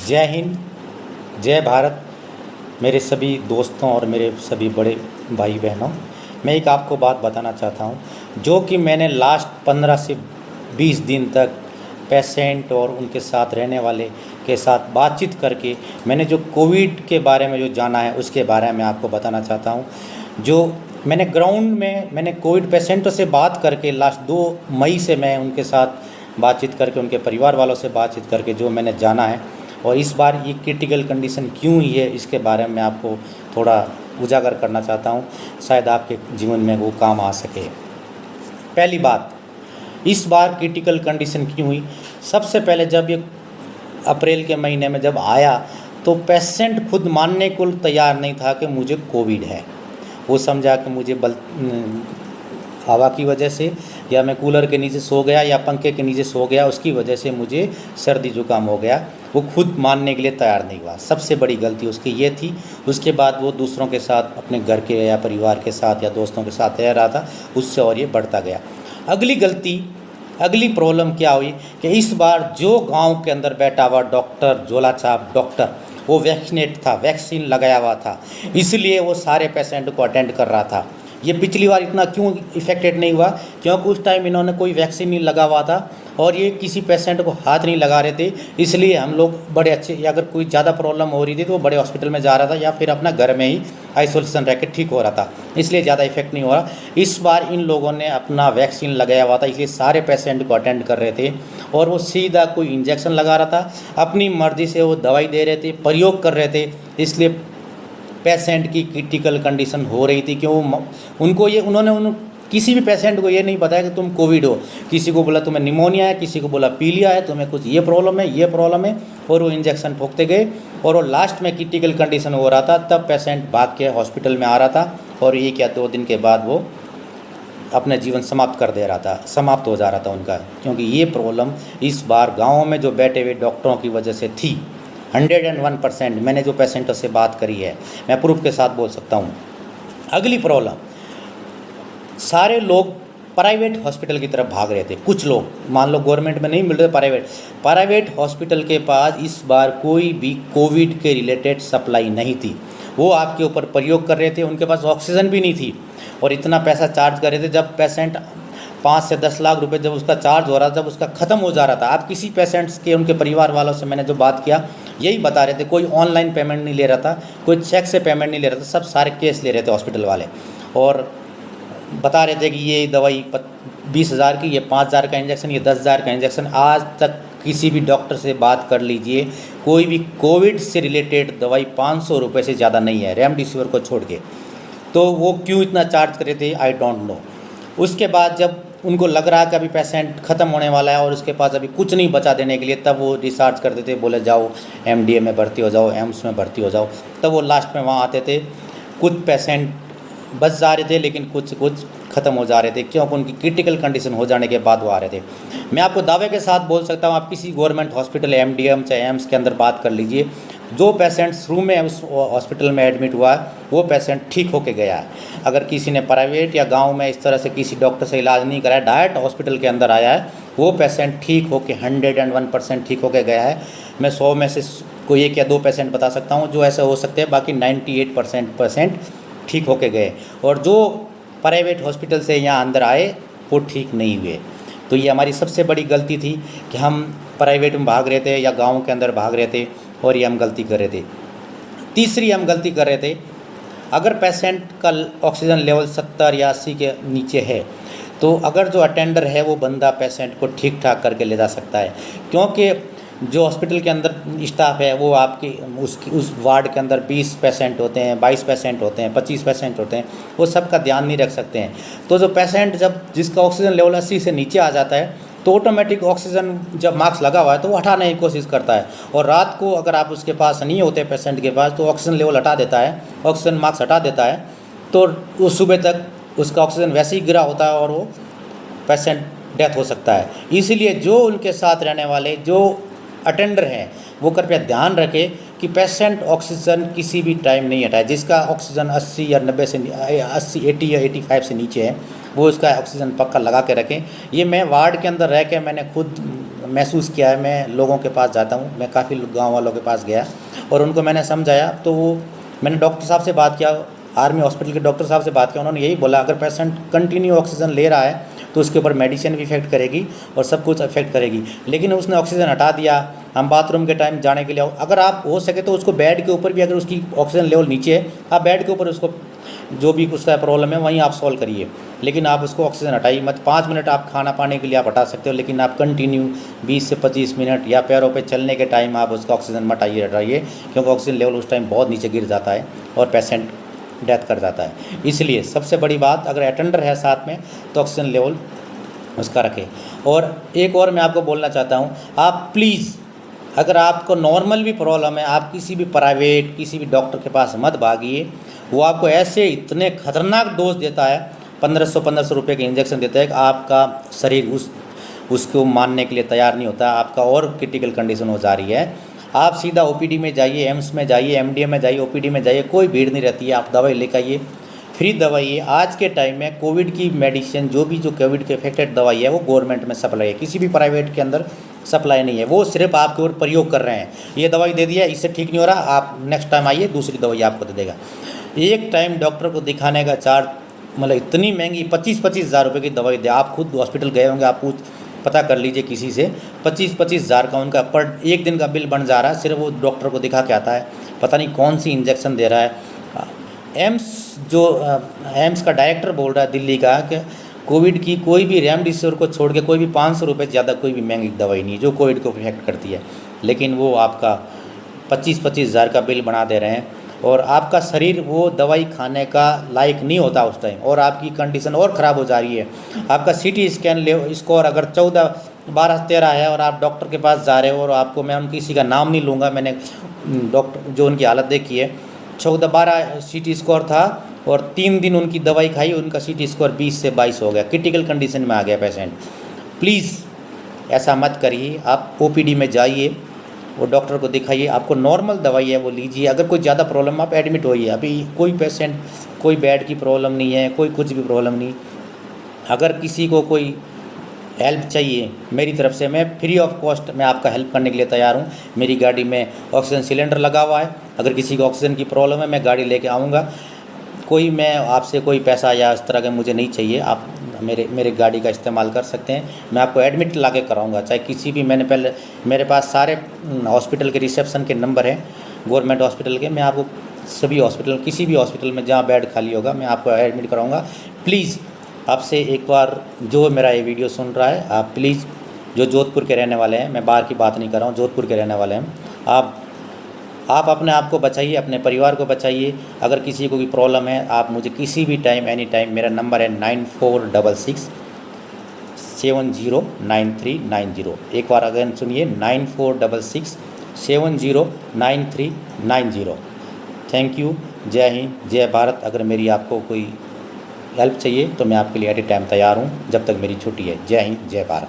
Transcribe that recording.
जय हिंद, जय भारत। मेरे सभी दोस्तों और मेरे सभी बड़े भाई बहनों, मैं एक आपको बात बताना चाहता हूँ जो कि मैंने लास्ट 15 से 20 दिन तक पेशेंट और उनके साथ रहने वाले के साथ बातचीत करके मैंने जो कोविड के बारे में जो जाना है उसके बारे में आपको बताना चाहता हूँ। जो मैंने ग्राउंड में मैंने कोविड पेशेंटों से बात करके लास्ट 2 मई से मैं उनके साथ बातचीत करके उनके परिवार वालों से बातचीत करके जो मैंने जाना है और इस बार ये क्रिटिकल कंडीशन क्यों हुई है इसके बारे में आपको थोड़ा उजागर करना चाहता हूँ, शायद आपके जीवन में वो काम आ सके। पहली बात, इस बार क्रिटिकल कंडीशन क्यों हुई। सबसे पहले जब ये अप्रैल के महीने में जब आया तो पेशेंट खुद मानने को तैयार नहीं था कि मुझे कोविड है। वो समझा कि मुझे हवा की वजह से या मैं कूलर के नीचे सो गया या पंखे के नीचे सो गया, उसकी वजह से मुझे सर्दी जुकाम हो गया। वो खुद मानने के लिए तैयार नहीं हुआ। सबसे बड़ी गलती उसकी ये थी। उसके बाद वो दूसरों के साथ, अपने घर के या परिवार के साथ या दोस्तों के साथ रह रहा था, उससे और ये बढ़ता गया। अगली प्रॉब्लम क्या हुई कि इस बार जो गांव के अंदर बैठा हुआ डॉक्टर, झोला छाप डॉक्टर, वो वैक्सीनेट था, वैक्सीन लगाया हुआ था, इसलिए वो सारे पेशेंट को अटेंड कर रहा था। ये पिछली बार इतना क्यों इफेक्टेड नहीं हुआ, क्योंकि उस टाइम इन्होंने कोई वैक्सीन नहीं लगा हुआ था और ये किसी पेशेंट को हाथ नहीं लगा रहे थे। इसलिए हम लोग बड़े अच्छे, या अगर कोई ज़्यादा प्रॉब्लम हो रही थी तो वो बड़े हॉस्पिटल में जा रहा था या फिर अपना घर में ही आइसोलेशन रह के ठीक हो रहा था, इसलिए ज़्यादा इफेक्ट नहीं हो रहा। इस बार इन लोगों ने अपना वैक्सीन लगाया हुआ था, इसलिए सारे पेशेंट को अटेंड कर रहे थे और वो सीधा कोई इंजेक्शन लगा रहा था, अपनी मर्ज़ी से वो दवाई दे रहे थे, प्रयोग कर रहे थे। इसलिए पेशेंट की क्रिटिकल कंडीशन हो रही थी। क्यों उनको ये उन्होंने किसी भी पेशेंट को ये नहीं बताया कि तुम कोविड हो। किसी को बोला तुम्हें निमोनिया है, किसी को बोला पीलिया है, तुम्हें कुछ ये प्रॉब्लम है, और वो इंजेक्शन ठोकते गए और वो लास्ट में क्रिटिकल कंडीशन हो रहा था। तब पेशेंट भाग के हॉस्पिटल में आ रहा था और 1 या 2 दिन के बाद वो अपना जीवन समाप्त कर दे रहा था, समाप्त हो जा रहा था उनका। क्योंकि ये प्रॉब्लम इस बार गाँव में जो बैठे हुए डॉक्टरों की वजह से थी। 101% मैंने जो पेशेंटों से बात करी है, मैं प्रूफ के साथ बोल सकता हूँ। अगली प्रॉब्लम, सारे लोग प्राइवेट हॉस्पिटल की तरफ भाग रहे थे। कुछ लोग, मान लो गवर्नमेंट में नहीं मिल रहे, प्राइवेट हॉस्पिटल के पास इस बार कोई भी कोविड के रिलेटेड सप्लाई नहीं थी। वो आपके ऊपर प्रयोग कर रहे थे, उनके पास ऑक्सीजन भी नहीं थी और इतना पैसा चार्ज कर रहे थे। जब पेशेंट 5 से 10 लाख रुपए जब उसका चार्ज हो रहा था, जब उसका ख़त्म हो जा रहा था, आप किसी पेशेंट्स के, उनके परिवार वालों से मैंने जो बात किया यही बता रहे थे, कोई ऑनलाइन पेमेंट नहीं ले रहा था, कोई चेक से पेमेंट नहीं ले रहा था, सब सारे कैश ले रहे थे हॉस्पिटल वाले और बता रहे थे कि ये दवाई 20,000 की, ये 5,000 का इंजेक्शन, ये 10,000 का इंजेक्शन। आज तक किसी भी डॉक्टर से बात कर लीजिए, कोई भी कोविड से रिलेटेड दवाई 500 रुपये से ज़्यादा नहीं है, रेमडेसिविर को छोड़ के। तो वो क्यों इतना चार्ज कर रहे थे, आई डोंट नो। उसके बाद जब उनको लग रहा है कि अभी पेशेंट ख़त्म होने वाला है और उसके पास अभी कुछ नहीं बचा देने के लिए, तब वो डिस्चार्ज कर देते, बोले जाओ एमडीए में भर्ती हो जाओ, एम्स में भर्ती हो जाओ। तब वो लास्ट में वहाँ आते थे। कुछ पेशेंट बच जा रहे थे लेकिन कुछ ख़त्म हो जा रहे थे, क्योंकि उनकी क्रिटिकल कंडीशन हो जाने के बाद वो आ रहे थे। मैं आपको दावे के साथ बोल सकता हूँ, आप किसी गवर्नमेंट हॉस्पिटल, एमडीएम चाहे एम्स के अंदर बात कर लीजिए, जो पेशेंट शुरू में उस हॉस्पिटल में एडमिट हुआ है वो पेशेंट ठीक होके गया है। अगर किसी ने प्राइवेट या गांव में इस तरह से किसी डॉक्टर से इलाज नहीं कराया, डायरेक्ट हॉस्पिटल के अंदर आया है, वो पेशेंट ठीक होके 101% ठीक होके गया है। मैं 100 में से कोई 1 या 2 पेशेंट बता सकता हूँ जो ऐसे हो सकते हैं, बाकी 98% ठीक होके गए। और जो प्राइवेट हॉस्पिटल से यहाँ अंदर आए वो ठीक नहीं हुए। तो ये हमारी सबसे बड़ी गलती थी कि हम प्राइवेट में भाग रहे थे या गाँव के अंदर भाग रहे थे और ये हम गलती कर रहे थे। तीसरी हम गलती कर रहे थे, अगर पेशेंट का ऑक्सीजन लेवल 70 या 80 के नीचे है तो अगर जो अटेंडर है वो बंदा पेशेंट को ठीक ठाक करके ले जा सकता है। क्योंकि जो हॉस्पिटल के अंदर स्टाफ है वो आपकी उस वार्ड के अंदर 20 पेशेंट होते हैं, 22 पेशेंट होते हैं, 25 पेशेंट होते हैं, वो सबका ध्यान नहीं रख सकते हैं। तो जो पेशेंट जिसका ऑक्सीजन लेवल 80 से नीचे आ जाता है तो ऑटोमेटिक ऑक्सीजन, जब मास्क लगा हुआ है तो वो हटाने की कोशिश करता है और रात को अगर आप उसके पास नहीं होते, पेशेंट के पास, तो ऑक्सीजन लेवल हटा देता है, ऑक्सीजन मास्क हटा देता है। तो वो सुबह तक उसका ऑक्सीजन वैसे ही गिरा होता है और वो पेशेंट डेथ हो सकता है। इसीलिए जो उनके साथ रहने वाले जो अटेंडर हैं वो कृपया ध्यान रखें कि पेशेंट ऑक्सीजन किसी भी टाइम नहीं हटाए। जिसका ऑक्सीजन 80 या 90 से 80, 80 या 85 से नीचे है वो उसका ऑक्सीजन पक्का लगा के रखें। ये मैं वार्ड के अंदर रह के मैंने खुद महसूस किया है, मैं लोगों के पास जाता हूँ, मैं काफ़ी गाँव वालों के पास गया और उनको मैंने समझाया, तो वो मैंने डॉक्टर साहब से बात किया, आर्मी हॉस्पिटल के डॉक्टर साहब से बात किया, उन्होंने यही बोला अगर पेशेंट कंटिन्यू ऑक्सीजन ले रहा है तो उसके ऊपर मेडिसिन भी इफेक्ट करेगी और सब कुछ इफेक्ट करेगी। लेकिन उसने ऑक्सीजन हटा दिया, हम बाथरूम के टाइम जाने के लिए अगर आप हो सके तो उसको बेड के ऊपर भी, अगर उसकी ऑक्सीजन लेवल नीचे है, आप बेड के ऊपर उसको जो भी उसका प्रॉब्लम है वहीं आप सॉल्व करिए, लेकिन आप उसको ऑक्सीजन हटाइए मत। 5 मिनट आप खाना पाने के लिए आप हटा सकते हो, लेकिन आप कंटिन्यू 20 से 25 मिनट या पैरों पे चलने के टाइम आप उसका ऑक्सीजन मत हटाइए, क्योंकि ऑक्सीजन लेवल उस टाइम बहुत नीचे गिर जाता है और पेशेंट डेथ कर जाता है। इसलिए सबसे बड़ी बात, अगर अटेंडर है साथ में तो ऑक्सीजन लेवल उसका रखें। और एक और मैं आपको बोलना चाहता हूँ, आप प्लीज़ अगर आपको नॉर्मल भी प्रॉब्लम है, आप किसी भी प्राइवेट किसी भी डॉक्टर के पास मत भागिए। वो आपको ऐसे इतने खतरनाक डोज देता है, 1500 रुपये के इंजेक्शन देता है कि आपका शरीर उसको मानने के लिए तैयार नहीं होता, आपका और क्रिटिकल कंडीशन हो जा रही है। आप सीधा ओपीडी में जाइए, एम्स में जाइए, एमडीएम में जाइए, ओपीडी में जाइए, कोई भीड़ नहीं रहती है, आप दवाई लेकर आइए, फ्री दवाई है। आज के टाइम में कोविड की मेडिसिन जो कोविड के इफेक्टेड दवाई है वो गवर्नमेंट में सप्लाई है, किसी भी प्राइवेट के अंदर सप्लाई नहीं है। वो सिर्फ आपके ऊपर प्रयोग कर रहे हैं, ये दवाई दे दिया, इससे ठीक नहीं हो रहा, आप नेक्स्ट टाइम आइए, दूसरी दवाई आपको दे देगा। एक टाइम डॉक्टर को दिखाने का चार्ज मतलब इतनी महंगी 25-25 हज़ार रुपये की दवाई दे। आप खुद हॉस्पिटल गए होंगे, आप पता कर लीजिए किसी से, 25-25 हज़ार का उनका पर एक दिन का बिल बन जा रहा है, सिर्फ वो डॉक्टर को दिखा के आता है, पता नहीं कौन सी इंजेक्शन दे रहा है। एम्स का डायरेक्टर बोल रहा है दिल्ली का कि कोविड की कोई भी रेमडेसिविर को छोड़ के कोई भी 500 रुपये ज़्यादा कोई भी महंगी दवाई नहीं है जो कोविड को इफेक्ट करती है, लेकिन वो आपका 25-25 हज़ार का बिल बना दे रहे हैं और आपका शरीर वो दवाई खाने का लायक नहीं होता उस टाइम, और आपकी कंडीशन और ख़राब हो जा रही है। आपका सीटी स्कैन स्कोर अगर 14, 12, 13 है और आप डॉक्टर के पास जा रहे हो, और आपको मैं उन किसी का नाम नहीं लूँगा, मैंने डॉक्टर जो उनकी हालत देखी है, 14-12 सीटी स्कोर था और 3 दिन उनकी दवाई खाई, उनका सीटी स्कोर 20 से 22 हो गया, क्रिटिकल कंडीशन में आ गया पेशेंट। प्लीज़ ऐसा मत करिए, आप ओपीडी में जाइए, वो डॉक्टर को दिखाइए, आपको नॉर्मल दवाई है वो लीजिए। अगर कोई ज़्यादा प्रॉब्लम आप एडमिट होइए, अभी कोई पेशेंट कोई बेड की प्रॉब्लम नहीं है, कोई कुछ भी प्रॉब्लम नहीं। अगर किसी को कोई हेल्प चाहिए मेरी तरफ से, मैं फ्री ऑफ कॉस्ट मैं आपका हेल्प करने के लिए तैयार हूँ। मेरी गाड़ी में ऑक्सीजन सिलेंडर लगा हुआ है, अगर किसी को ऑक्सीजन की प्रॉब्लम है मैं गाड़ी लेके आऊँगा। कोई मैं आपसे कोई पैसा या इस तरह का मुझे नहीं चाहिए, आप मेरे गाड़ी का इस्तेमाल कर सकते हैं। मैं आपको एडमिट ला के कराऊँगा, चाहे किसी भी, मैंने पहले मेरे पास सारे हॉस्पिटल के रिसेप्शन के नंबर हैं गवर्नमेंट हॉस्पिटल के, मैं आपको सभी हॉस्पिटल, किसी भी हॉस्पिटल में जहाँ बेड खाली होगा मैं आपको एडमिट कराऊँगा। प्लीज़ आपसे एक बार जो मेरा ये वीडियो सुन रहा है, आप प्लीज़ जो जोधपुर के रहने वाले हैं, मैं बाहर की बात नहीं कर रहा हूँ, जोधपुर के रहने वाले हैं, आप अपने आप को बचाइए, अपने परिवार को बचाइए। अगर किसी को भी प्रॉब्लम है आप मुझे किसी भी टाइम एनी टाइम, मेरा नंबर है 9466 709390। एक बार अगर सुनिए, 9466 709390। थैंक यू, जय हिंद, जय भारत। अगर मेरी आपको कोई हेल्प चाहिए तो मैं आपके लिए एट ए टाइम तैयार हूँ, जब तक मेरी छुट्टी है। जय हिंद, जय भारत।